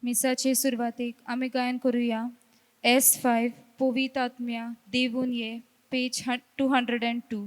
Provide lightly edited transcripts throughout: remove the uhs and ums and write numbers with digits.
मिसाचे सुरवातेक आम्ही गायन करूया S5 पवित्र आत्म्या देवून ये पेज 202.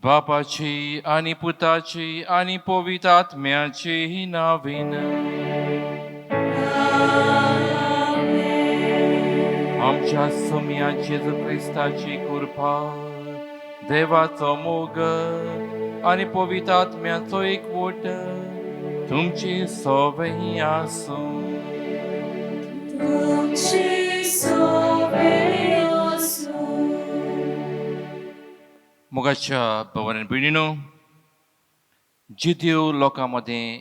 बापाची आणि पुताची आणि पवित्र आत्म्याची नावीन आमच्या सोम्या जेजू ख्रिस्ताची कृपा देवाचो मोग आणि पवित्र आत्म्याचो एकवट तुमची सवय आसूं. मोगाच्या भवन बिणीनो जिद्यो लोकांमध्ये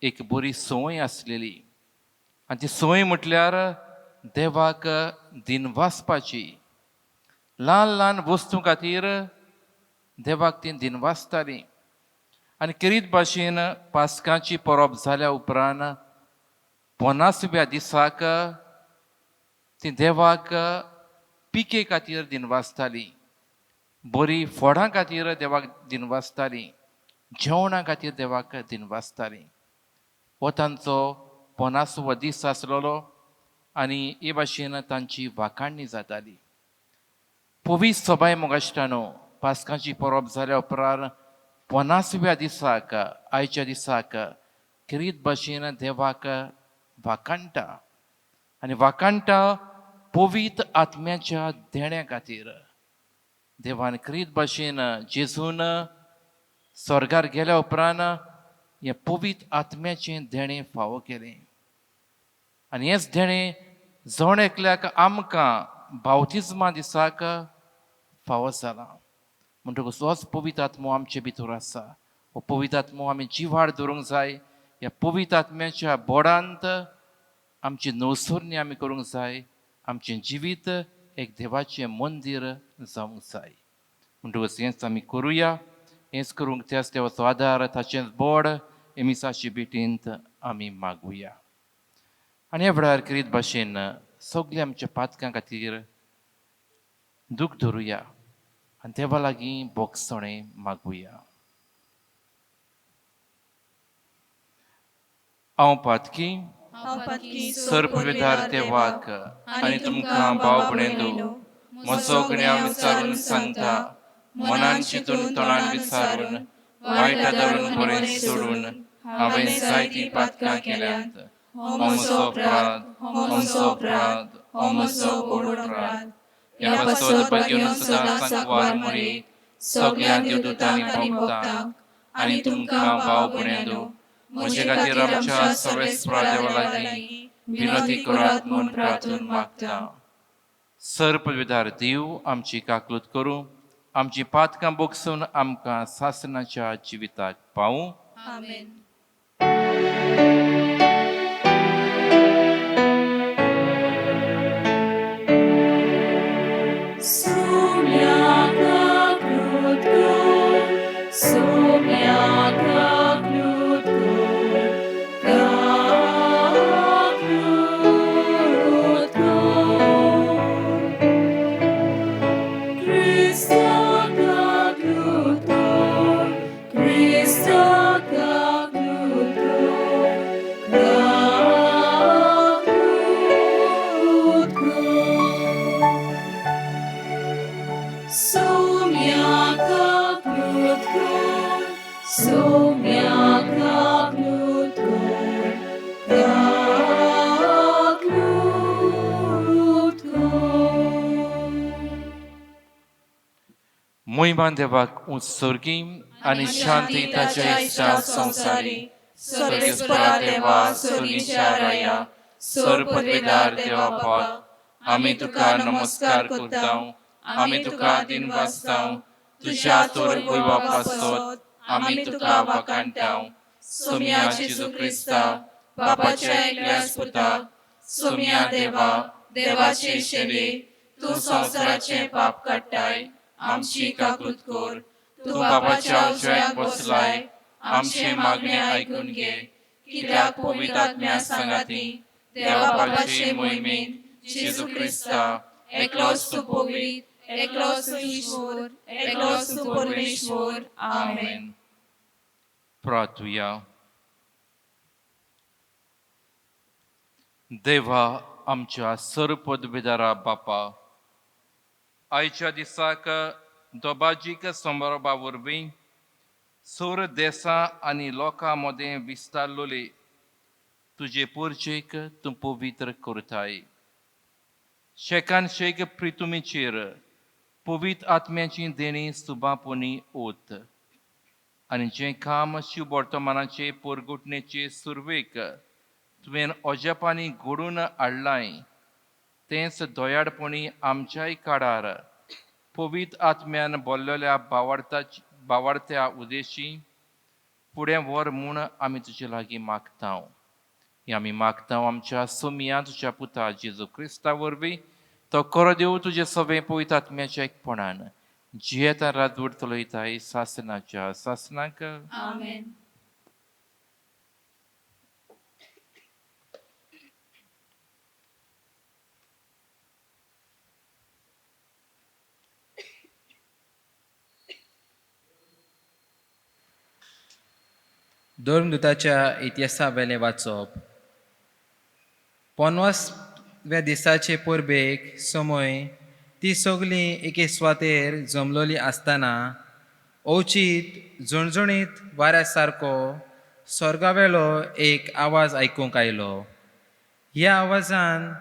एक बरी संवय आसलेली आणि ती संवय म्हटल्यार देवाक दिन वाचपाची. ल्हान ल्हान वस्तू खातीर देवाक ती दिन वाचताली आनी किरीत भाशेन पास्काची परब जाल्या उपरांत 50व्या दिसाक ती देवाक पिके खातीर दिन वाचताली, बरी फळां खातीर देवाक दिन वाचताली, जेवणा खातीर देवाक दिन वाचताली. हो तांचो 50वो दीस आसलेलो आनी हे भाशेन तांची वाखाणणी जाताली. पवित्र सभाय मोगाश्टानो पास्काची परब जाल्या उपरांत 50व्या दिसाक आयच्या दिसाक किरीत भाशेन देवाक वाखाणटा आनी वाखाणटा पवित्र आत्म्याच्या देण्या खातीर. देवान किरीत भाशेन जेजून स्वर्गार गेल्या उपरांत हे पवित्र आत्म्याचें देणें फावो केलें आनी हेच देणें जण एकल्याक आमकां बावतिजमा दिसाक फावो जाला. म्हणटकूच होच पवित्र आत्मो आमचे भितर आसा. हो पवित्र आत्मो आमी जिवाड दवरूंक जाय. ह्या पवित्र आत्म्याच्या बोडांत आमची नवसोरणी आमी करूंक जाय. आमचें जिवीत एक देवाचें मंदीर जावंक जाय. म्हणटकूच हेंच आमी करुया. हेंच करूंक त्याच देवाचो आदार ताचेंच बोड एमिसाची भेटींत आमी मागुया. आनी ह्या वेळार किरीत भाशेन सगल्या आमच्या पातकां खातीर दूख धरुया आनी देवा लागीं बोगसणें मागुया. हांव पातकी सर्पविधार देवाक आनी तुमकां भावभयणींनो म्हजो गुन्यांव विचारून सांगता. मनान चिंतून तोंडान विचारून वायटा धरून बरें सोडून हांवें जायतीं पातकां केल्यांत. हो म्हजो अपराध, हो म्हजो अपराध, हो म्हजो व्हड अपराध. ह्या पासत बगेवन सदांच वारंवारी सगळ्या देवदूतांनी भोगतांक आनी तुमकां भाव भयणींनो म्हजे खातीर आमच्या सर्वेस्परा देवा लागीं विनोदी करात म्हूण प्रार्थून मागता. सर्पविधार देव आमची काकूत करूं, आमची पातकां बोगसून आमकां सासणाच्या जिविताक पावूं. आमेन. Christ, God, मोहिमान देवाक उत्सर्गी आणि शांती ताच्या इष्टा संसारी सर्वेस्परा देवा सर्गीच्या राया सर्वपदवेदार देवा पाक आम्ही तुका नमस्कार करता आम्ही तुका दिन वाजताव तुझ्या तोर वैवापासत आम्ही तुका वाकांताव सोम्या जेजू क्रिस्ता बापाच्या एकल्यास पुताक सोम्या देवा देवाचे शेरे तू संसाराचे पाप काडटाय आमची काकूत कोर तू बापाच्या उजव्याक बसलाय आमचे मागणे ऐकून घे कित्याक पवित्र आत्म्या सांगाती देवा बापाचे मोहिमेन जेजू क्रिस्ता एकलोच तू पवित्र एकलोच तू ईश्वर एकलोच तू परमेश्वर आमेन. प्रार्थूया. देवा आमच्या सर्वपदवेदारा बापा आयच्या दिसाक दोबाजीक समारंभा वरवीं सोर देशां आनी लोकां मदें विस्तारलोले तुजे पोरचेक तूं पवित्र करताय. शेकान शेक प्रितुमेचेर पवित्र आत्म्याची देणी सुबापोनी ओत आनी जें काम शिव वर्तमानाचे पोरगुटणेचे सुरवेक तुवें ओजेपांनी घडोवन हाडलाय तेंच दोयाडपणी आमच्याय काळार पवित्र आत्म्यान बोल्लेल्या भावार्थ्या उद्देशी फुडें व्हर म्हूण आमी तुजे लागीं मागतांव. हें आमी मागतांव आमच्या सोमिया तुज्या पुता जेजू क्रिस्ता वरवीं तो करो देव तुजे सगळे पवित्र आत्म्याच्या एकपणान जियेता रात उरतलोयताय सासनाच्या सासनाक आमेन. धर्मदुताच्या इतिहासा वेले वाचप. 50व्या दिसाचे परबेक समय ती सगळीं एके सुवातेर जमलोली आसतना अवचीत झणझणीत वाऱ्या सारको स्वर्गावेलो एक आवाज आयकूंक आयलो. ह्या आवाजान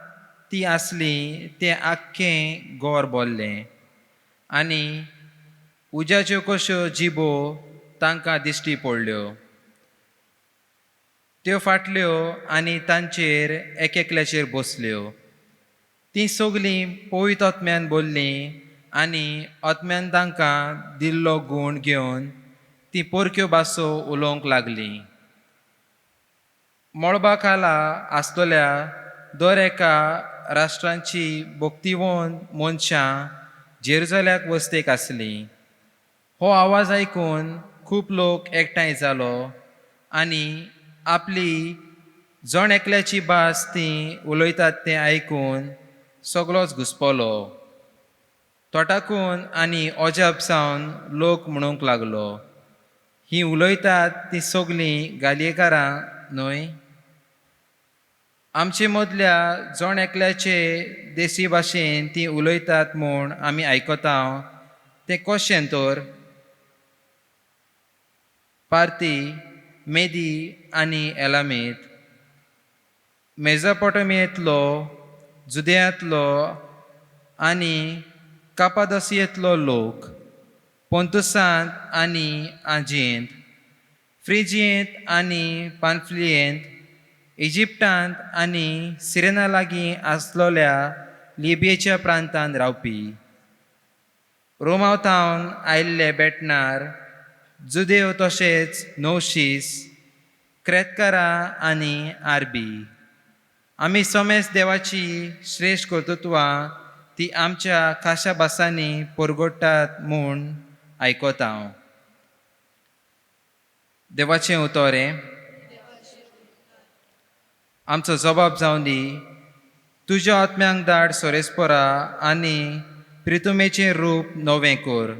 ती आसली तें आख्खें गोर बोल्लें आनी उज्याच्यो कश्यो जिबो तांकां दिश्टी पडल्यो. त्यो फाटल्यो आनी तांचेर एकेकल्याचेर बसल्यो. ती सगळीं पवित्र आत्म्यान बोल्लीं आनी आत्म्यान तांकां दिल्लो गूण घेवन ती परक्यो भासो उलोवंक लागलीं. मळबा खाला आसतल्या दर एका राष्ट्रांची भक्तिवंत मनशां जेरुसलेमाक वस्तेक आसलीं. हो आवाज आयकून खूब लोक एकठांय जालो आनी आपली जण एकल्याची भास ती उलयतात तें आयकून सगळोच घुस्पलो. तोटाकून आनी अजाप सावन लोक म्हणूंक लागलो, ही उलयतात ती सगळीं गालयेकारां न्हय? आमचे मदल्या जण एकल्याचे देशी भाशेन ती उलयतात म्हूण आमी आयकता तें कशें तर? पार्ती, मेदी आनी एलामीत, मेजोपोटेमियेंतलो, जुदेयांतलो आनी कापादोसियेंतलो लोक, पोंतुसांत आनी आजियेंत, फ्रिजियेंत आनी पांफ्लियेंत, इजिप्टांत आनी सिरेना लागीं आसलोल्या लिबियेच्या प्रांतांत रावपी, रोमांतावन आयिल्ले बेटणार, जुदेव तशेंच नवशीस, क्रेतकारां आनी आरबी, आमी समेज देवाची श्रेश्ठ कर्तृत्वां ती आमच्या खाशा भासांनी परगडटात म्हूण आयकता हांव. देवाचें उतोरें. आमचो जबाब जावन दी. तुज्या आत्म्यांक धाड सोरेस्पोरा आनी प्रितुमेचें रूप नवें कर.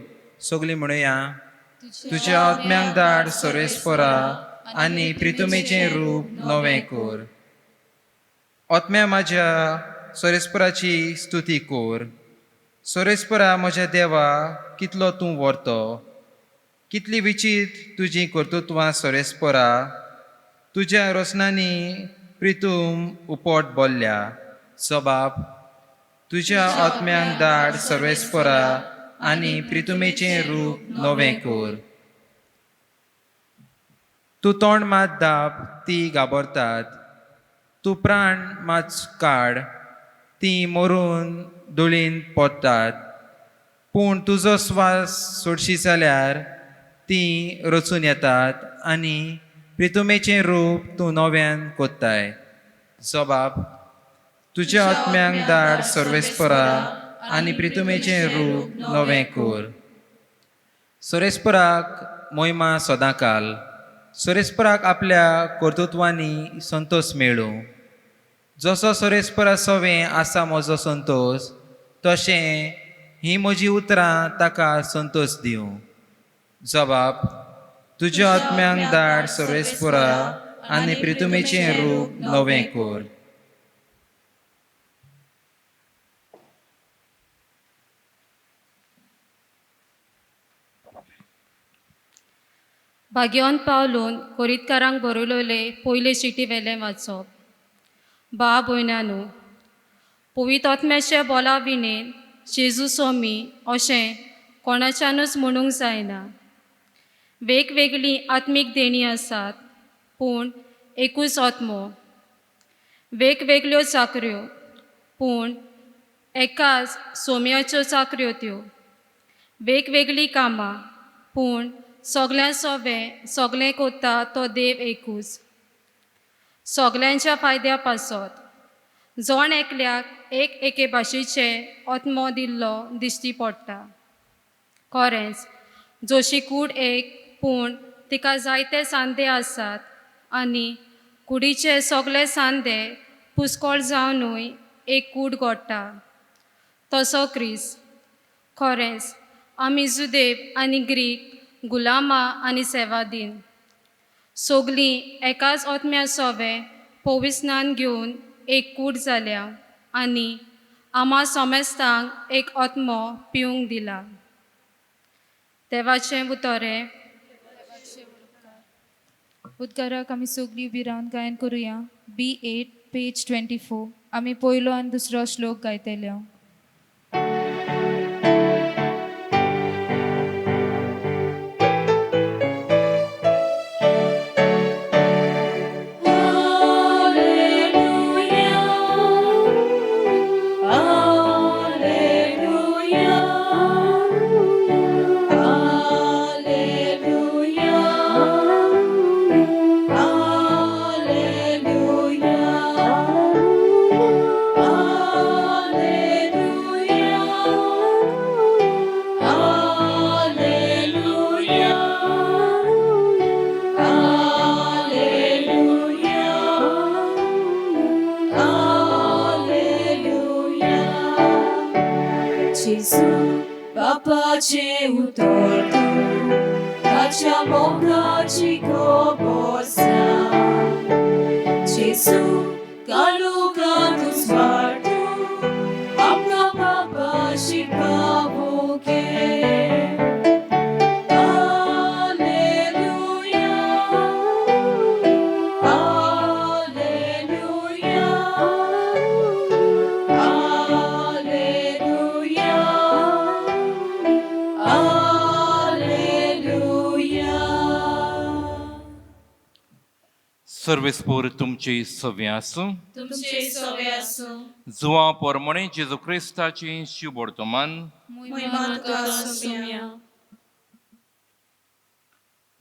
सगळीं म्हणुया. तुज्या आत्म्यांक धाड सोरेस्पोरा आनी प्रितुमेचें रूप नवें कर. आत्म्या म्हाज्या सोरेस्पोराची स्तुती कर. सोरेस्पोरा म्हज्या देवा कितलो तूं व्हरतो. कितली विचित्र तुजीं कर्तृत्वां सोरेस्पोरा. तुज्या रोसनांनी प्रितूम उपोट बोल्ल्या. जबाब. तुज्या आत्म्यांक धाड सोरेस्पोरा आनी प्रितुमेचें रूप नवें कर. तूं तोंड मात दाब ती गाबोरतात, तूं प्राण मात काड ती मरून धुळीन पोतात, पूण तुजो स्वास सोडशी जाल्यार ती रचून येतात आनी प्रितुमेचें रूप तूं नव्यान कोत्ताय. जबाब, तुज्या आत्म्यांक धाड सर्वेस्परा आनी प्रितुमेचें रूप नवें कर. सोरेस्पराक मोहिमा सदांकाल. सोरेस्पराक आपल्या कर्तृत्वांनी संतोष मेळूं. जसो सोरेस्परा सवें आसा म्हजो संतोष, तशें ही म्हजी उतरां ताका संतोष दिवं. जबाब, तुज्या आत्म्यांक धाड सर्वेस्परा आनी प्रितुमेचें रूप नवें कर. भाग्योन पावलून कोरीतकारांक बरयलोले पयले चिटी वेलें वाचप. बाब भयणानू, पवित्र आत्म्याच्या बोला विणेन जेजू स्वामी अशें कोणाच्यानूच म्हणूंक जायना. वेगवेगळी आत्मीक देणी आसात, पूण एकूच आत्मो. वेगवेगळ्यो चाकऱ्यो, पूण एकाच सोम्याच्यो चाकऱ्यो त्यो. वेगवेगळीं कामां, पूण सगळ्यां सगळें कोत्ता तो देव एकूच. सगळ्यांच्या फायद्या पासत जोण एकल्याक एके भाशेचे आत्मो दिल्लो दिश्टी पडटा. खरेंच जशी कूड एक, पूण तिका जायते सांदे आसात आनी कुडीचे सगळे सांदे पुस्कोळ जावनूय एक कूड घडटा. तसो क्रिस्त. खरेंच आमी जुदेव आनी ग्रीक, गुलामां आनी सेवादीन सगळीं एकाच आत्म्या सवें पविस्नान घेवन एक कूड जाल्या आनी आम्हा समेस्तांक एक आत्मो पिवंक दिला. देवाचें उतोरें. उद्गाराक आमी सगळीं उबी रावन गायन करुया. B8 page 24. आमी पयलो आनी दुसरो श्लोक गायतले. Pace utortu, tacia moga cico bossa. Gesù, caluca tu spartu, amna papa shikavoke. Alleluia, alleluia, alleluia. सर्वेस्पोर तुमचे सव्य आसूं. तुमचे सवे आसूं. जुवा पोरमणे जेजू क्रिस्ताची शिव वर्तमान महिमा तुका सोम्या.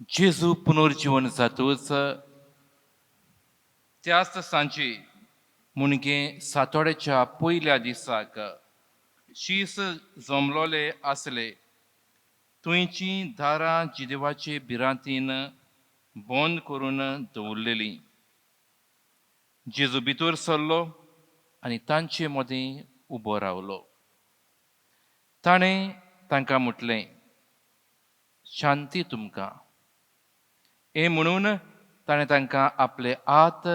जेजू पुनर्जीवन जातूच त्याच सांजे मुणगे सातोड्याच्या पयल्या दिसाक शीस जमलोले आसले. तुयची दारां जिदेवाचे भिरांतीन बंद करून दवरलेली. जेजू भितर सरलो आनी तांचे मदीं उबो रावलो. ताणें तांकां म्हटलें, शांती तुमकां. हे म्हणून ताणें तांकां आपले हात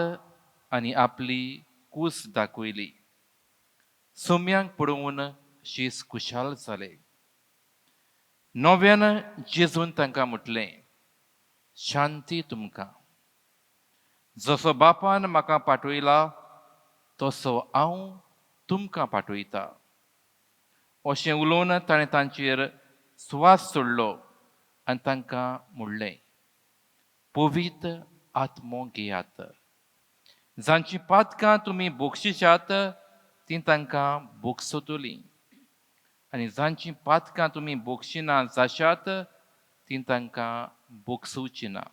आनी आपली कूस दाखयली. सोम्यांक पडोवन शीस खुशाल जाले. नव्यान जेजून तांकां म्हटलें, शांती तुमकां. जसो बापान म्हाका पाठयला तसो हांव तुमकां पाठयता. अशें उलोवन ताणें तांचेर सुवास सोडलो आनी तांकां म्हणलें, पवित्र आत्मो घेयात. जांची पातकां तुमी बोगशिशात ती तांकां बोगसतलीं, आनी जांची पातकां तुमी बोगशिना जाशात ती तांकां बोगसुची ना.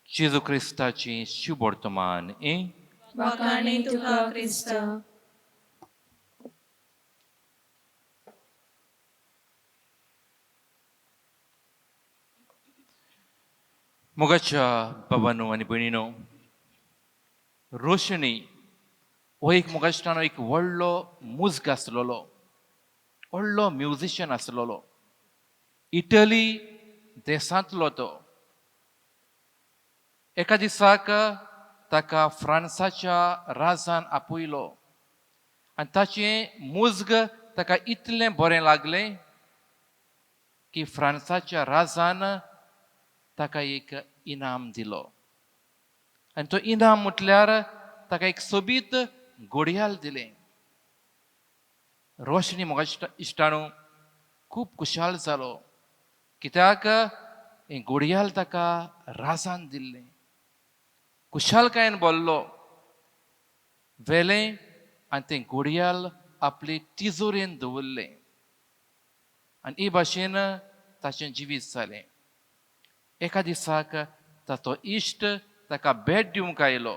जेजू क्रिस्ताची शुभ वर्तमान वाखाणी तुका क्रिस्ता. मोगाच्या बाबांनो आनी भयणीनो, रोशनी हो एक मोगाचतानो एक व्हडलो मुजग आसलोलो, व्हडलो म्युजिशियन आसलोलो. इटली देशांतलो तो. एका दिसाक ताका फ्रांसाच्या राजान आपयलो आनी ताचें मुजग ताका इतलें बरें लागलें की फ्रांसाच्या राजान ताका एक इनाम दिलो. आनी तो इनाम म्हटल्यार ताका एक सोबीत घोडयाल दिलें. रोशनी मोगाच्या इश्टाणू खूब खुशाल जालो, कित्याक हें घोडयाल ताका राजान दिल्लें. खुशालकायेन बोल्लो, व्हेलें आनी तें घोडयाल आपले तिजोरेन दवरलें आनी हे भाशेन ताचें जिवीत जालें. एका दिसाक ताचो इश्ट ताका भेट दिवंक आयलो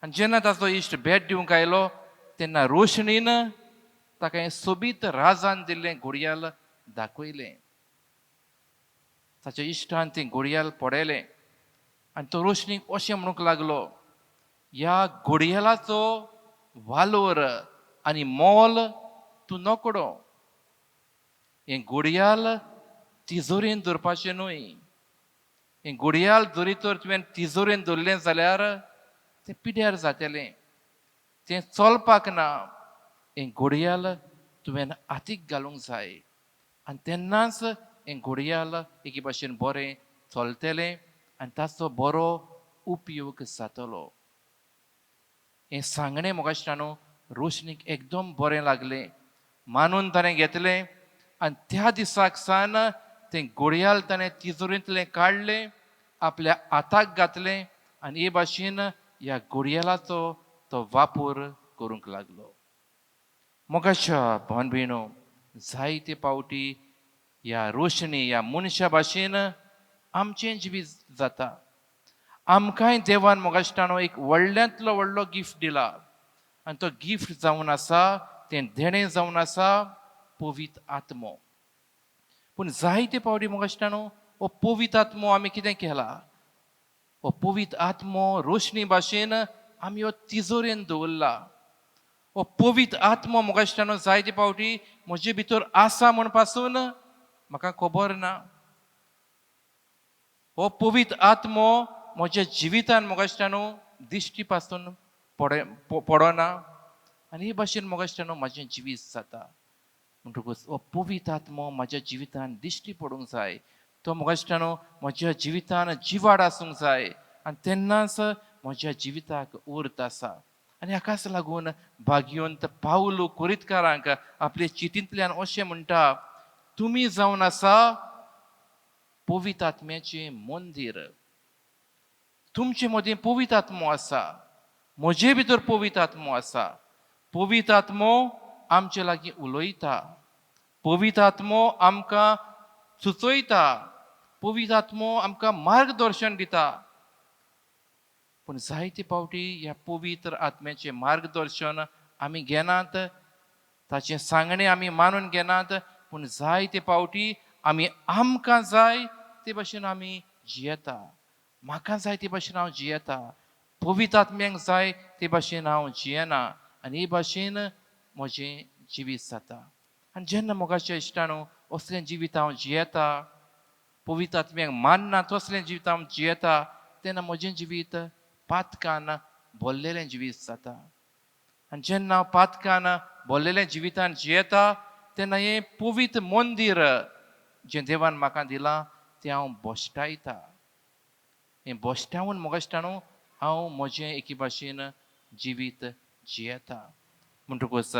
आनी जेन्ना ताचो इश्ट भेट दिवंक आयलो तेन्ना रोशनीन ताका हें सोबीत राजान दिल्लें घोडयाल दाखयलें. ताच्या इश्टान तें घोडयाल पळयलें आनी तो रोशनीक अशें म्हणूंक लागलो, ह्या घोडयालाचो वालोर आनी मोल तूं नोकडो. हें घोडयाल तिजोरेन दवरपाचें न्हय. हें घोडयाल जरी तर तुवें तिजोरेन दवरलें जाल्यार तें पिड्ड्यार जातलें, तें चलपाक ना. हें घोडयाल तुवें हातीक घालूंक जाय आनी तेन्नाच हें घोडयाल एके भाशेन बरें चलतलें आनी ताचो बरो उपयोग जातलो. हें सांगणें मोगाचतानो रोशनीक एकदम बरें लागलें. मानून ताणें घेतलें आनी त्या दिसाक सावन तें घोडयाल ताणें तिजोरेंतलें काडलें, आपल्या हाताक घातलें आनी हे भाशेन ह्या घोडयालाचो तो वापर करूंक लागलो. मोगाच्या भावन भयणो, जायते पावटी ह्या रोशनी ह्या मनशा भाशेन आमचें जिवीत जाता. आमकांय देवान मोगाचतानो एक व्हडल्यांतलो व्हडलो गिफ्ट दिला आनी तो गिफ्ट जावन आसा, तें देणें जावन आसा पवित्र आत्मो. पूण जायते पावटी मोगाचतानो हो पवित्र आत्मो आमी कितें केला? हो पवित्र आत्मो रोशनी भाशेन आमी हो तिजोरेन दवरला. हो पवित्र आत्मो मोगाचतानो जायते पावटी म्हजे भितर आसा म्हण पासून म्हाका खबर ना. हो पवित्र आत्मो म्हज्या जिवितान मोगाचतानो दिश्टी पासून पडना आनी हे भाशेन मोगाचतानो म्हाजें जिवीत जाता. म्हणटकूच हो पवित्र आत्मो म्हाज्या जिवितान दिश्टी पडूंक जाय. तो मोगाचतानो म्हज्या जिवितान जिवाड आसूंक जाय आनी तेन्नाच म्हज्या जिविताक उर्त आसा. आनी हाकाच लागून भाग्यवंत पावलो कोरीतकारांक आपले चिठींतल्यान अशें म्हणटा, तुमी जावन आसा पवित्र आत्म्याचें मंदीर. तुमचे मदीं पवित्र आत्मो आसा, म्हजे भितर पवित्र आत्मो आसा. पवित्र आत्मो आमचे लागीं उलयता, पवित्र आत्मो आमकां सुचयता, पवित्र आत्मो आमकां मार्गदर्शन दिता. पूण जायते पावटी ह्या पवित्र आत्म्याचें मार्गदर्शन आमी घेनात, ताचें सांगणें आमी मानून घेनात. पूण जायते पावटी आमी आमकां जाय ते भाशेन आमी जियेता. म्हाका जाय ते भाशेन हांव जियेता, पवित्र आत्म्यांक जाय ते भाशेन हांव जियेना आनी हे भाशेन म्हजें जिवीत जाता. आनी जेन्ना मोगाच्या इश्टानो असलें जिवीत हांव जियेता, पवित्र आत्म्यांक मानना तसलें जिवीत हांव जियेता, तेन्ना म्हजें जिवीत पातकान भरलेलें जिवीत जाता. आनी जेन्ना हांव पातकान भरलेलें जिवितान जियेता तेन्ना हें पवित्र मंदीर जें देवान म्हाका दिलां तें हांव बोश्टायता. हें बोश्टावून मोगाचतानो हांव म्हजें एके भाशेन जिवीत जियेता. म्हणटकूच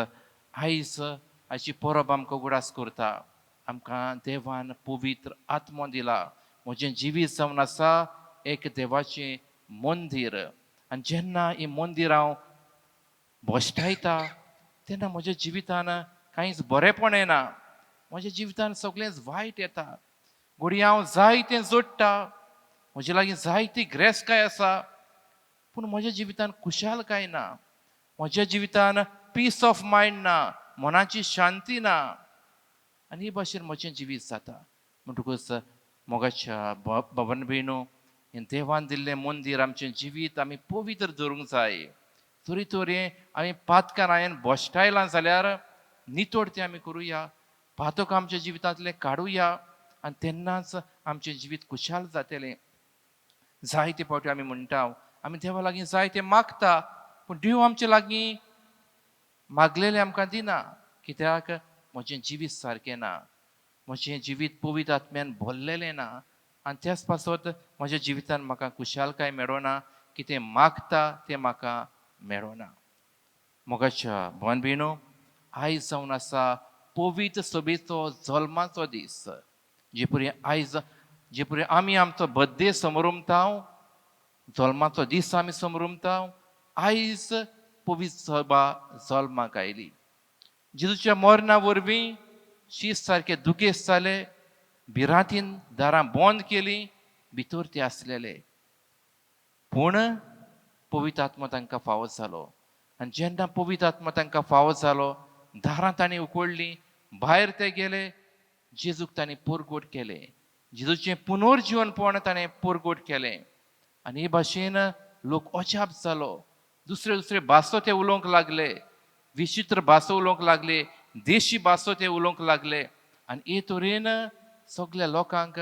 आयज हाची परब आमकां उगडास करता. आमकां देवान पवित्र आत्मो दिला. म्हजें जिवीत जावन आसा एक देवाचें मंदीर. आनी जेन्ना ही मंदीर हांव भोश्टायता तेन्ना म्हज्या जिवितान कांयच बरेंपण येना. म्हज्या जिवितान सगळेंच वायट येता. घडये हांव जायतें जोडटा, म्हजे लागीं जायती ग्रेसकाय आसा, पूण म्हज्या जिवितान खुशालकाय ना. म्हज्या जिवितान पीस ऑफ मायंड ना, मनाची शांती ना. आनी हे भाशेन म्हजें जिवीत जाता. म्हणटकूच मोगाच्या भवन भयणो, हें देवान दिल्लें मंदीर आमचें जिवीत आमी पवित्र दवरूंक जाय. तरी तोरें आमी पातकान हांवें भोश्टायलां जाल्यार नितोड तें आमी करुया. पातक आमच्या जिवितांतलें काडुया आनी तेन्नाच आमचें जिवीत खुशाल जातलें. जायते फावटी आमी म्हणटा आमी देवा लागीं जायतें मागता, पूण देव आमचे लागीं मागलेलें आमकां दिना. कित्याक म्हजें जिवीत सारकें ना, म्हजें जिवीत पवित्र आत्म्यान भरलेलें ना. आनी त्याच पासत म्हज्या जिवितान म्हाका खुशालकाय मेळना. कितें मागता तें म्हाका मेळना. मोगाच्या भवन भयणो, आयज जावन आसा पवित्र सभेचो जल्माचो दीस. जे परी आयज जे परी आमी आमचो बर्थडे समोरुमता, जल्माचो दीस आमी समोरुमता, आयज पवित्र सभा जल्माक आयली. जेजूच्या मरणा वरवीं शीस सारके दुखेस्त जाले, भिरांतीन दारां बंद केलीं, भितर ते आसलेले. पूण पवित्र आत्मा तांकां फावो जालो. आनी जेन्ना पवित्र आत्मा तांकां फावो जालो, दारां तांणी उगडलीं, भायर ते गेले, जेजूक तांणी परगोट केलें. जेजूचें पुनर्जीवनपण ताणें परगोट केलें. आनी हे भाशेन लोक अजाप जालो. दुसरे दुसरे भासो ते उलोवंक लागले, विचित्र भासो उलोवंक लागले, देशी भासो ते उलोवंक लागले. आनी हे तरेन सगळ्या लोकांक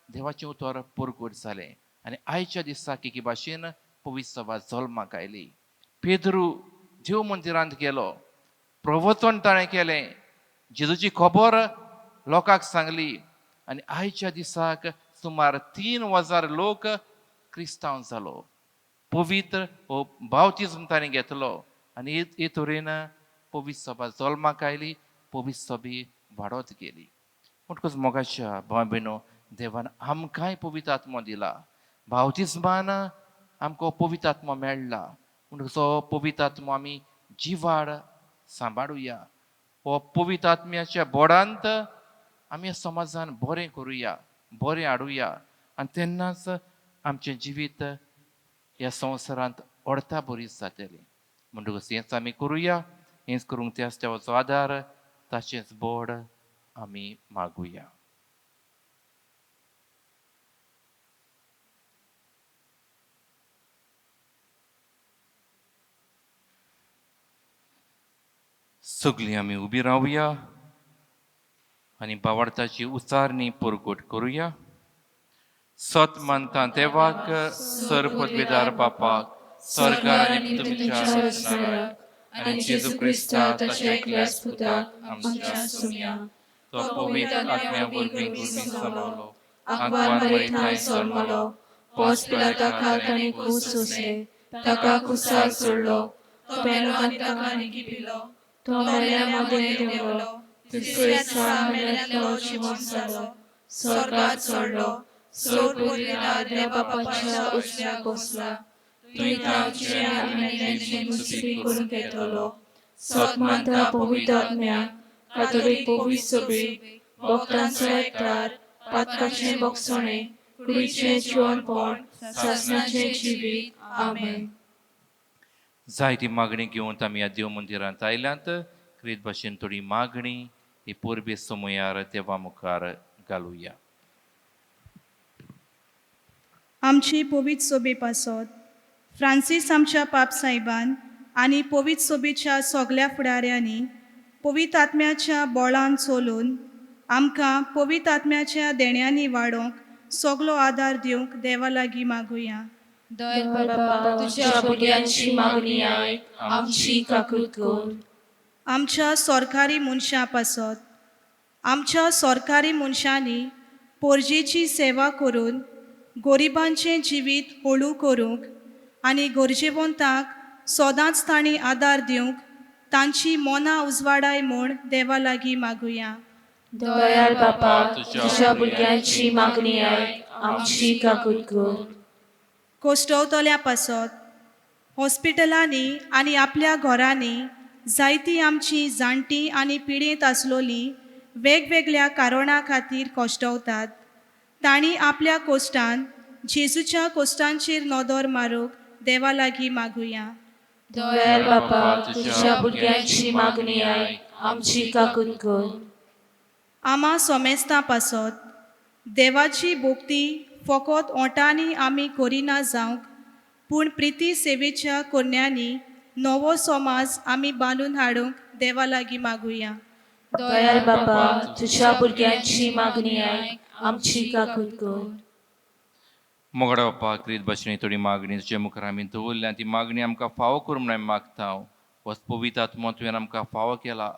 देवाचें उतर परगोट जालें. आनी आयच्या दिसाक एके भाशेन पवित्र सभा जल्माक आयली. पेद्रू देव मंदिरांत गेलो, प्रवचन ताणें केलें, जेजूची खबर लोकांक सांगली. आनी आयच्या दिसाक सुमार 3,000 लोक क्रिस्तांव जालो. पवित्र हो बावतिजम ताणें घेतलो. आनी हे तरेन पवित्र सभा जल्माक आयली, पवित्र सभी वाडत गेली. म्हणटकूच मोगाच्या भाव भयणो, देवान आमकांय पवित्र आत्मो दिला. बावतिजमान आमकां पवित्र आत्मो मेळ्ळा. म्हणटकूच हो पवित्र आत्मो आमी जिवाड सांबाळुया. हो पवित्र आत्म्याच्या बोडांत आमी समाजान बरें करुया, बरें हाडुया. आनी तेन्नाच आमचें जिवीत ह्या संवसारांत ओडता बरी जातली. म्हणटकूच हेंच आमी करुया. हेंच करूंक ते देवाचो आदार, ताचेंच बोड आमी मागुया. सगळीं आमी उबी रावया आनी भावार्थाची उचारणी परगोट करुया. सत मानता देवाक, सर पदवेदार बापाक, स्वर्गार आनी तुमच्या आसनाराक, आनी जेजू क्रिस्ता ताच्या एकल्याच पुताक आमच्या सुम्या, तो पवित्र आत्म्या वरवीं गुरमी सांबाळलो, आग्वाद मरिथांय जल्मलो, पोस पिलाता खाल ताणें खूस सोंसले, ताका कुसार सोडलो, तो पेलो आनी ताका निगी पिलो, तो मेल्या मदें देंवलो, तिसरे दिसा मेल्यांतलो जिवंत जालो, स्वर्गात चडलो, सोर पवित्र देवा बापाच्या उजव्याक बसला, थंय तांचे आत्म्याची मुसरी करून घेतलो. सत मानता पवित्र आत्म्या, कातोलीक पवित्र सभे, भक्तांचो एकठार, पातकाचें भोगसणें, कुडीचें जिवनपण, सासणाचें जिवीत. आमेन. जायती मागणी घेवन आमी ह्या देव मंदिरांत आयल्यांत. क्रीत भाशेन थोडी मागणी ही पोरबे समयार देवा मुखार घालुया. आमची पवित्र सोबे पासत फ्रांसीस आमच्या पाप साहेबान आनी पवित्र सोबेच्या सगळ्या फुडाऱ्यांनी पवित्र आत्म्याच्या बोळान चलून आमकां पवित्र आत्म्याच्या देण्यांनी वाडोवंक सगळो आदार दिवंक देवा लागीं मागुया. दयाळ बाबा, तुझ्या भुरग्यांची मागणी आयक, आमची काकूत कर. आमच्या सरकारी मनशां पासत आमच्या सरकारी मनशांनी पोरजेची सेवा करून गरिबांचें जिवीत हळू करूंक आनी गरजेवंतांक सदांच तांणी आदार दिवंक तांची मोना उजवाडाय म्हूण देवा लागीं मागुया. दयाळ बापा, तुझ्या भुरग्यांची मागणी आयक, आमची काकूट कर. कोश्टवतल्या पासत हॉस्पिटलांनी आनी आपल्या घरांनी जायतीं आमचीं जाणटीं आनी पिडेंत आसलोलीं वेगवेगळ्या कारणां खातीर कोश्टवतात. तांणी आपल्या कोश्टान जेजूच्या कोश्टांचेर नदर मारूंक देवा लागीं मागुया. दयाळ बापा, तुझ्या भुरग्यांची मागणी आयक, आमची काकूट कर. आमा सोमेस्तां पासत देवाची भोक्ती फकत ओंटांनी आमी करिना जावंक पूण प्रिती सेवेच्या कोन्यांनी नवो समाज आमी बांदून हाडूंक देवा लागीं मागुया. दयाळ बापा, तुझ्या भुरग्यांची मागणी आयक, आमची काकूट कर. मोगडा बाप्पा क्रीत भाशेन थोडी मागणी तुजे मुखार आमी दवरली आनी ती मागणी आमकां फावो करूं म्हणून मागता. हो पवित्र आत्मो तुवें आमकां फावो केला.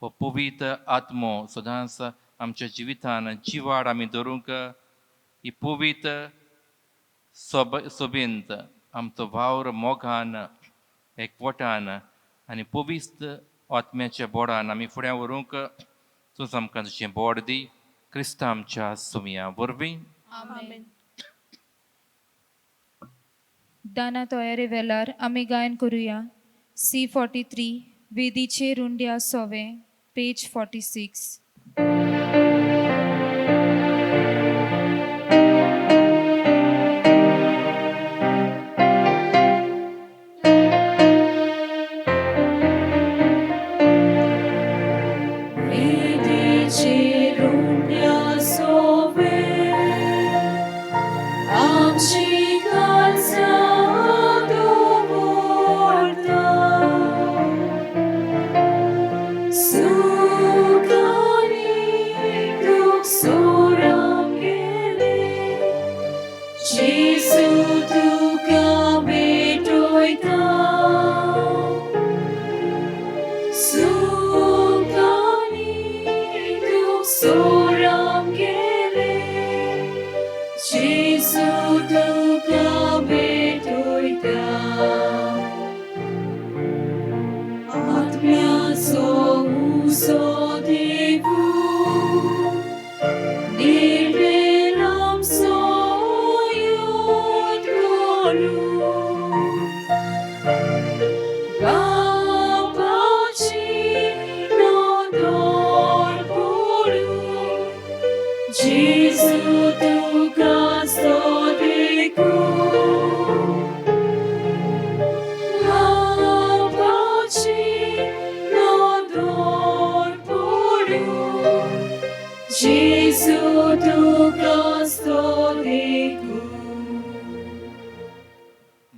हो पवित्र आत्मो सदांच आमच्या जिवितान जिवाड आमी धरूंक ही पवित्र सोबेंत आमचो वावर मोगान एकवटान आनी पवित्र आत्म्याच्या बोडान आमी फुडें व्हरूंक तूं आमकां तुजें बोड दी. क्रिस्तां आमच्या सुमया वरवीं. दाना तयारे वेल्यार आमी गायन करुया C43 वेदीचे रुंड्या सोवे पेज 46.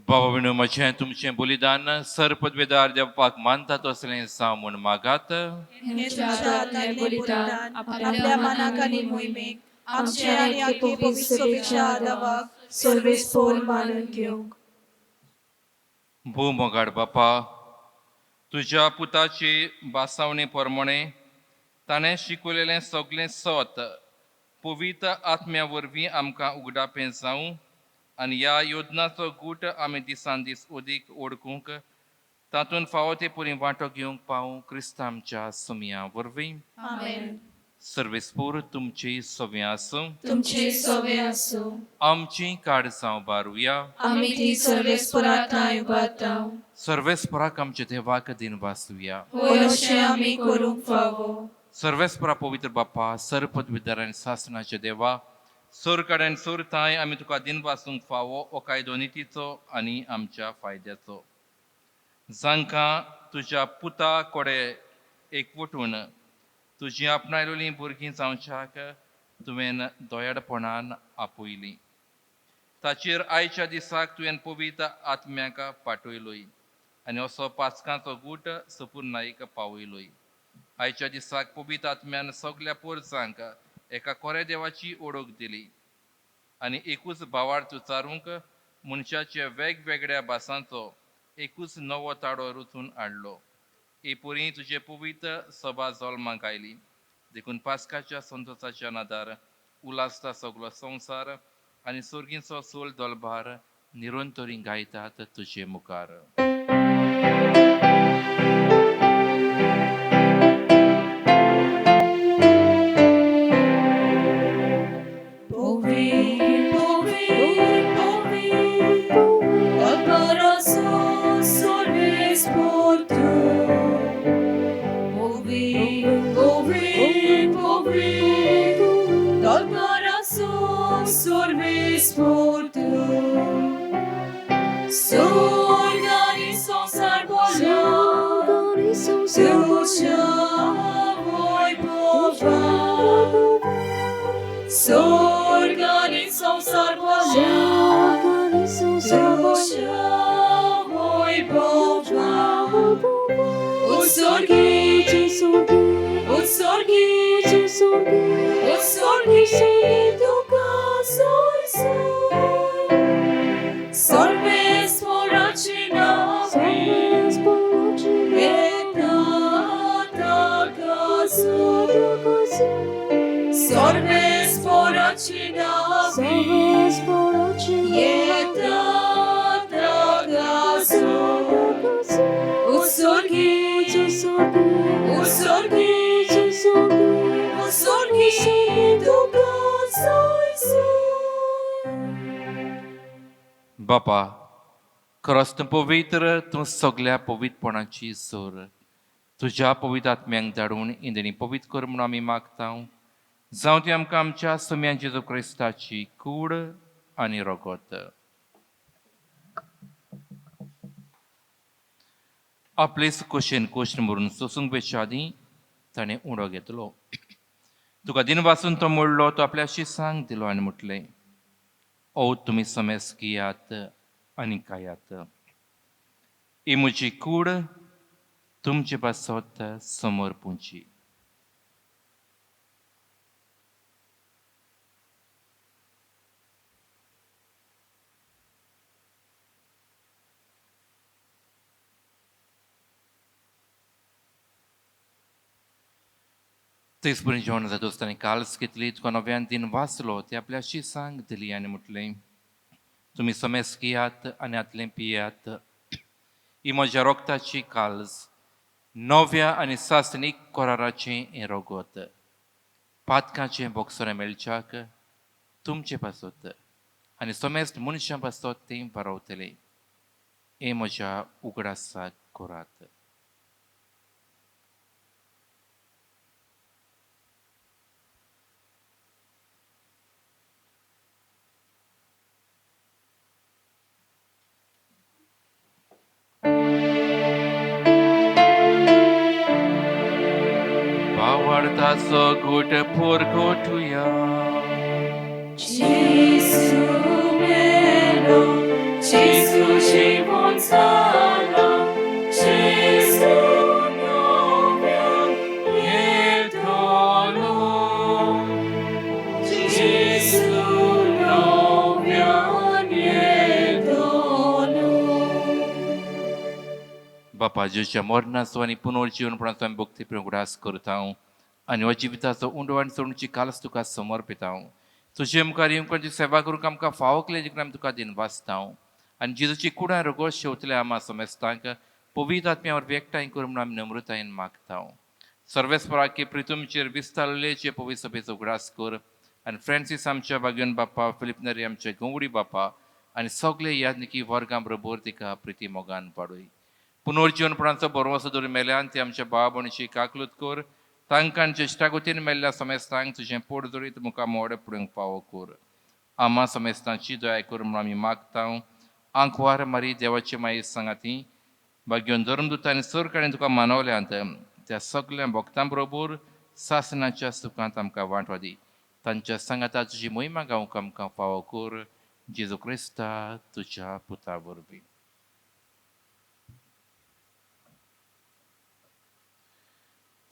बाबा विणू म्हजें तुमचें बलिदान सरपदवेदार देवपाक मानता तसलें जावं म्हूण मागात. हे तुमच्या आत्म्यान बलिदान आपल्या मनाक आनी मोहिमेक आमचे आनी आख्खे पवित्र सभेच्या आदावाक सर्वेस्पोल मानून घेवंक. भूमोगाड बापा, तुज्या पुताची बासावणी प्रमाणे ताणें शिकवलेलें सगलें सत पवित्र आत्म्या वरवीं आमकां उगडापें जावं आनी ह्या योजनाचो गूट आमी दिसान दीस अदीक ओळखूंक तातूंत फावो ते परी वांटो घेवंक पावूं क्रिस्तां आमच्या सुमया वरवीं. सर्वेस्पूर तुमची सव्य आसूं. तुमचे सवे आसूं. आमची काळजां बारुया. आमी ती सर्वेस्पुरांताय उबारतांव. सर्वेस्पराक आमच्या देवाक दिन वाचुया. होय अशें आमी करूंक फावो. सर्वेस्परा पवित्र बाप्पा सरपदविदार आनी सासणाचे देवा, सोर कडेन सोर थाय आमी तुका दिन वाचूंक फावो हो कायदो नितीचो आनी आमच्या फायद्याचो. जांकां तुज्या पुता कोडे एकवटून तुजी आपणायलोलीं भुरगीं जावच्याक तुवें दोयाडपणान आपयलीं. ताचेर आयच्या दिसाक तुवें पवित्र आत्म्याक पाठयलोय आनी असो पाचकांचो गूट सपूर्णायेक पावयलोय. आयच्या दिसाक पवित्र आत्म्यान सगल्या पोरसांक एका कोऱ्या देवाची ओळख दिली आनी एकूच भावार्थ उचारूंक मनशाच्या वेगवेगळ्या भासांचो एकूच नवो ताळो रुचून हाडलो. एपुरी तुजे पवित्र सभा जल्माक आयली, देखून पास्काच्या संतोषाच्या नादार उलासता सगलो संवसार आनी सुर्गीचो सोल दोलबार निरंतरी गायतात तुझे मुखार. बापा, खरोच तूं पवित्र, तूं सगळ्या पवित्रपणाची सोर. तुज्या पवित्र आत्म्यांक धाडून इंदणी पवित्र कर म्हणून आमी मागता. जावं ती आमकां आमच्या सुम्यान जेजू क्रिस्ताची कूड आनी रगत. आपलेच कुशीन कुशीन मरून सोसूंक बेच्या आदीं ताणें उडो घेतलो. तुका दिन वाचून तो मोडलो, तो आपल्या शिसांक दिलो आनी म्हटलें, ओ तुमी समेस घेयात आनी खायात. ही म्हजी कूड तुमचे पासत समोर पुंची. तेच बरें जेवण जाता आसतना काल्स घेतली, तुका नव्यान दिन वाचलो, ते आपल्या शिसांक दिली आनी म्हटलें, तुमी समेस घेयात आनी आतलें पियात. ही म्हज्या रोगताची काल्स, नव्या आनी सासणीक कराराचें हें रगत. पातकाचें बोगसोरें मेळच्याक तुमचे पासत आनी समेस्त मनशां पासत तें वारवतलें. हें म्हज्या उगडासाक करात. वाडताचो घोट पोरगोठुया. बापा, जेच्या मरणाचो आनी पुनर्जीवनपणाचो आमी भक्ती उगडास करता आनी हो जिविताचो उंडो आनी सोडूंची काल्स तुका समर्पिता. तुजे मुखार येवंकांची सेवा करूंक आमकां फावो केले देखून आमी तुका दिन वाचता. आनी जेजूची कुडां रगत शेवतले आमा समेस्तांक पवित्र आत्म्या वरवीं एकठांय करून म्हणून आमी नम्रतायेन मागता. सर्वेस्पराकी प्रितुमचेर विस्तारले जे पवित्र सभेचो उगडास कर. आनी फ्रांसीस आमच्या भाग्यवन बापा, फिलिप नरी आमचे गवडी बापा आनी सगळे यादनिकी वर्गां बरोबर तिका प्रिती मोगान पाडूय. पुनर्जीवनपणाचो बरोवसो दवरून मेल्यान ते आमच्या भाव भयणीची काकलूत कर. तांकां ज्येश्ठागुतीन मेल्ल्या समेस्तांक तुजें पोट जोडीत मुखार मोडे पुडूंक फावो कर. आमा समेस्तांची दया कर म्हणून आमी मागता. आंकवार मारी देवाची माई सांगाती भाग्यवन धर्मदुतांनी सर काडून तुका मानवल्यांत त्या सगळ्या भक्तां बरोबर सासणाच्या सुखांत आमकां वांटो दी. तांच्या सांगाता तुजी मोहिमा गावंक आमकां फावो कर. जेजू क्रिस्ता तुज्या पुता वरवीं.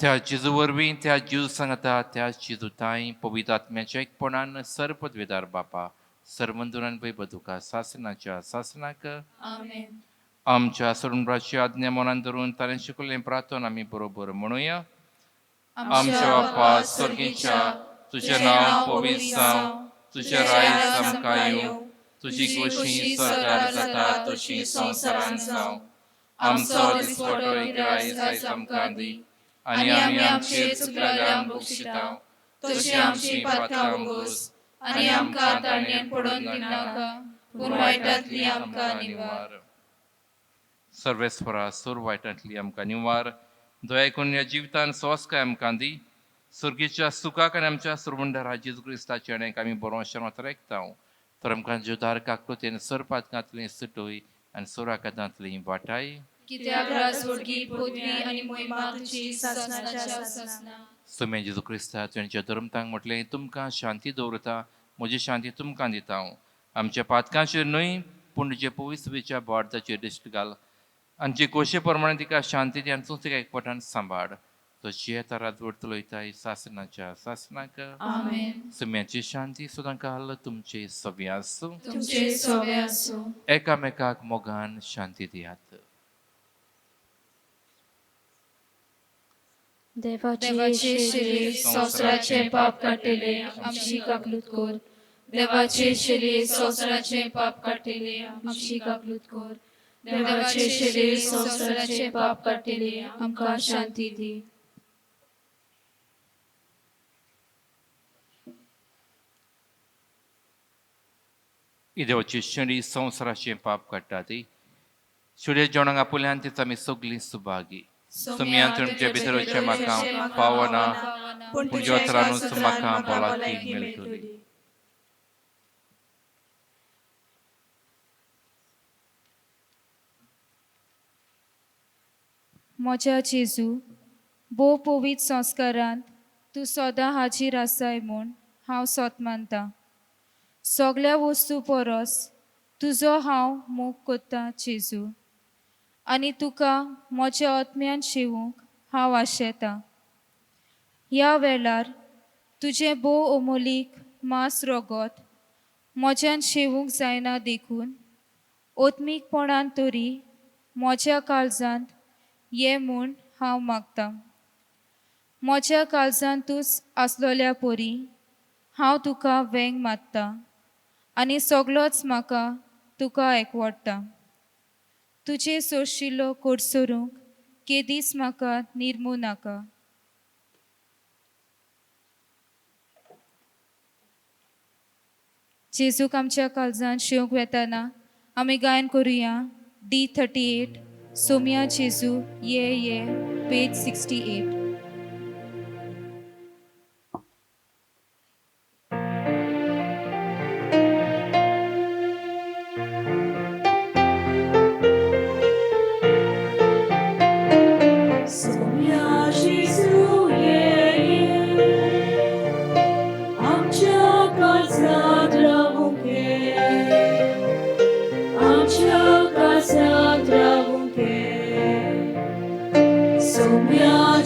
त्या जेजू वरवीं, त्या जेजू सांगता, त्या जेजू ताई पवित्र आत्म्याच्या एकपणान सर्पद्वेदार बापा सर्वंदुरान पै बदुका सासनाच्या सासनाक आमेन. आमच्या सरुंबराची आज्ञा मनान धरून ताणें शिकयलें प्रार्थना आमी बरोबर म्हणुया. आमच्या बापा स्वर्गीच्या, तुजें नांव पवित्र जावं, तुजें रायज आमकां येवं, तुझी खोशी स्वर्गार जाता तशी संवसारान जावं. आमचो दिसपटो गिराय आयज आमकां दी, आनी आमी आमचे चुकलेल्यांक बक्षिता, तशी आमची पातकां वगोस, आनी आमकां ताणयेन पडोवन दिनाका, पूण वायटांतली आमकां निवार. सर्वेस्परा सूर वायटांतली आमकां निवार. दया करून ह्या जिवितान सोस्काय आमकां दी. सुर्गेच्या सुखाक आनी आमच्या सुरवंडरा जेजू क्रिस्ताचे आनीक आमी बरो आशिर्वाद रेखतांव. तर आमकां जुदार काकूतेन सर पातकांतली सुटोय आनी सोराकातांतली वाटाय. कित्याक राजवडगी पृथ्वी आनी महिमा तुजी सासणाच्या सासना. सुमे जेजू क्रिस्ता तुमच्या धर्मतांक म्हटलें तुमकां शांती दवरता, म्हजी शांती तुमकां दिता हांव. आमच्या पातकांचेर न्हय पूण तुजे पवित्रतेच्या बाळाचेर दिश्ट घाल. आनी जे कोशे प्रमाणे तिका शांती दी आनी तूं तिका एकवटान सांबाळ. तो जे तारात वयताय सासणाच्या सासनाक. आमेन. सुम्याची शांती सुद्दां घाल तुमचे सव्य आसूं. तुमचे सवे आसूं. एकामेकाक मोगान शांती दियात. देवाचे शरीर संवसाराचे पाप काटिले आमची काकलूत कोर. देवाचे शरीर संवसाराचे पाप काटिले आमची काकलूत कोर. देवाचे शरीर संवसाराचे पाप काटिले आमकां शांती दी. ही देवाची शरी संवसाराचे पाप काडटा ती. शुडे जेवणाक आपुल्यान तीच आमी सगळीं सुभागी. सुमयान तुमचे भितर वचचें म्हाका पावना, पूण जोत्रानूच म्हाका भलायकी मेळटली. म्हज्या जेजू, भोव पवित्र संस्कारांत तूं सदां हाजीर आसाय म्हूण हांव सोत मानतां. सगळ्या वस्तू परस तुजो हांव मोग कोत्तां जेजू, आनी तुका म्हज्या आत्म्यान शेवूंक हांव आशेतां. ह्या वेळार तुजें भोव अमोलीक मांस रोगोत म्हज्यान शेवूंक जायना देखून ओत्मीकपणान तरी म्हज्या काळजांत ये म्हूण हांव मागतां. म्हज्या काळजांत तूंच आसलोल्या परी हांव तुका वेंग मात्तां आनी सगळोच म्हाका तुका एकवडटा. तुजे सोडशिल्लो कोडसरूंक केदीस म्हाका निर्मू नाका. जेजूक आमच्या काळजांत शेवंक वेताना आमी गायन करुया D38 सोम्या जेजू ये पेज 68.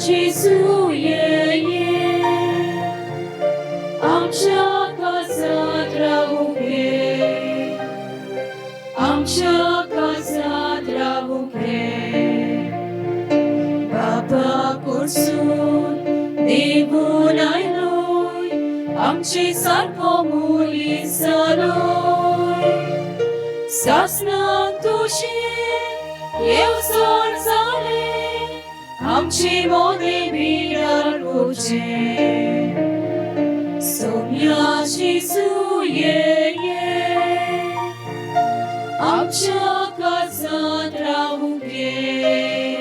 Gesù, आमच्या काळजांत रावूं घे, आमच्या काळजांत रावूं घे. बाबा कडसून देवून आयलोय, आमचे सारको मुली जालोय. सासणाक तुजें येवजण जालें, आमची मोदी बिडार कोचे. सोम्या जेजू ये, आमच्या काळजांत रावूं घे,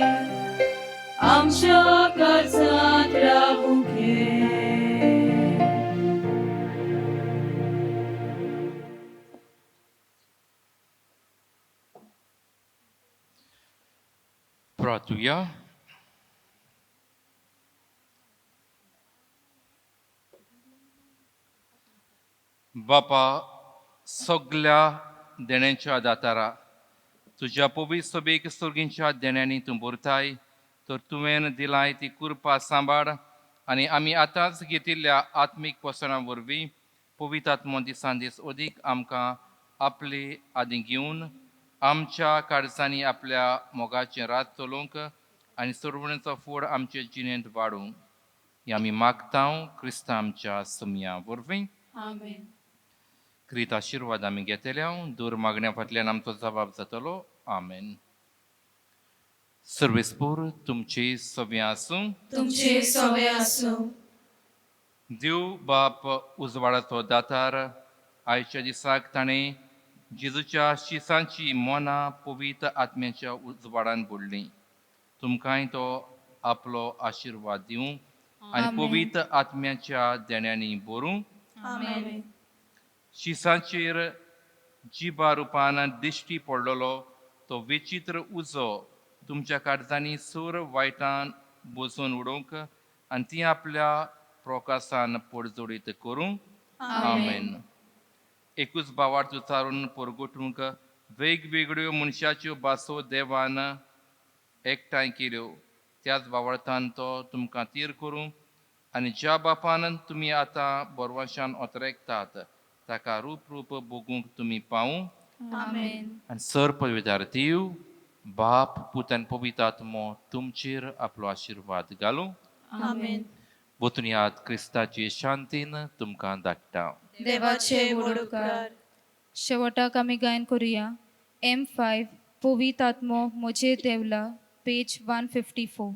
आमच्या काळजांत रावूं घे. प्रार्थूया. बापा, सगळ्या देण्यांच्या दातारा तुज्या पवित्र सभेक सुर्गींच्या देण्यांनी तूं भरताय. तर तुवें दिलाय ती कृपा सांबाळ आनी आमी आतांच घेतिल्ल्या आत्मीक पोसणा वरवीं पवित्र आत्मो दिसान दीस अदीक आमकां आपले आदी घेवन आमच्या काळजांनी आपल्या मोगाचें रात चलोवंक आनी सुरवणेचो फूड आमचे जिणेंत वाडूंक हें आमी मागतांव क्रिस्ता आमच्या समिया वरवीं. आमेन. क्रीत आशिर्वाद आमी घेतल्या दूर मागण्या फाटल्यान आमचो जबाब जातलो आमेन. सर्वेस्पूर तुमची सव्या आसूं. तुमचे सवे आसूं. देव बाप उजवाडाचो दातार आयच्या दिसाक ताणें जेजूच्या शिसांची मोना पवित्र आत्म्याच्या उजवाडान बुडली. तुमकांय तो आपलो आशिर्वाद दिवं आनी पवित्र आत्म्याच्या देण्यांनी भरूं. आमेन. शिसांचेर जिबा रुपान दिश्टी पडलेलो तो विचित्र उजो तुमच्या काळजांनी सूर वायटान बसून उडोवंक आनी ती आपल्या प्रकाशान पडजोडीत करूं. आमेन. एकूच भावार्थ उचारून परगोटूंक वेगवेगळ्यो मनशाच्यो भासो देवान एकठांय केल्यो त्याच भावार्थान तो तुमकां तीर करूं आनी ज्या बापान तुमी आतां बोरवाशान ओतरेकतात ताका रूप रूप बगूंक तुमी पावूं. आमेन. आनी सर पवित्र देव बाप पूत आनी पवित्र आत्मो तुमचेर आपलो आशिर्वाद घालूं. आमेन. वतून याद क्रिस्ताचे शांतीन तुमकां धाडटा. देवाचे व्हड उपकार. शेवटाक आमी गायन करुया M5 पवित्र आत्मो म्हजेर देवला page 154.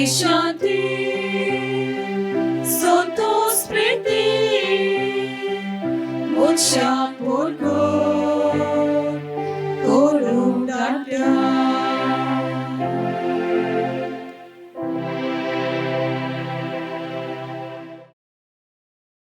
Shanti, Santo Spriti, mucha por